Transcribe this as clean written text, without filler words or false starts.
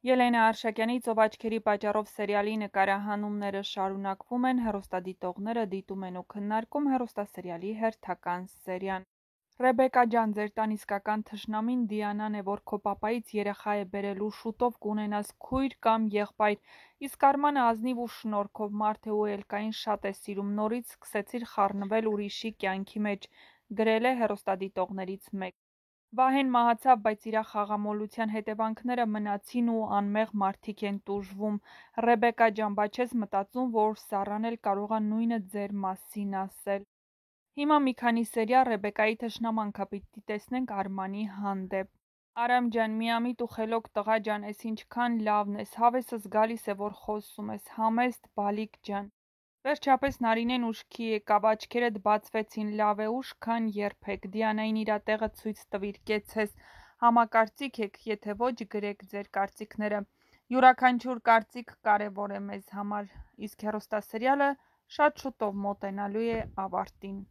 Ելենա Արշակյանի «Ծով աչքերի պատճառով» սերիալի նկարահանումները շարունակվում են, հեռուստադիտողները դիտում են ու քննարկում հեռուստասերիալի հերթական սերիան։ Ռեբեկա ջան, ձեր տան իսկական թշնամին Դիանան է, որ քո պապայից երեխա է բերել ու շուտով կունենաս քույր կամ եղբայր, իսկ Արմանը ազնիվ ու շնորհքով մարդ է ու Էլկային շատ է սիրում, նորից սկսեցիր խառնվել ուրիշի կյանքի մեջ, գրել է հեռուստադիտողներից մեկ։ Վահեն մահացավ, բայց իրա խաղամոլության հետևանքները մնացին ու անմեղ մարդիկ են տուժվում։ Ռեբեկա ջան, բա չես մտածում, որ Սառան էլ կարող ա նույնը ձեր մասին ասել։ Հիմա մի քանի սերիա Ռեբեկայի թշնամանքը պիտի տեսնենք Արմանի հանդեպ։ Արամ ջան, միամիտ ու խելոք տղա ջան, էս ինչքան լավն ես, հավեսս գալիս է, որ խոսում ես, համեստ բալիկ ջան։ Վերջապես Նարինեն ուշքի եկավ, աչքերդ բացվեցին, լավ է, ուշքան երբեք, Դիանային իրա տեղը ցույց տվիր, կեցես, համակարծիք եք, եթե ոչ գրեք ձեր կարծիքները, յուրաքանչյուր կարծիք կարևոր է մեզ համար, իսկ հեռուստասերիալը շատ շուտով մոտենալու է ավարտին։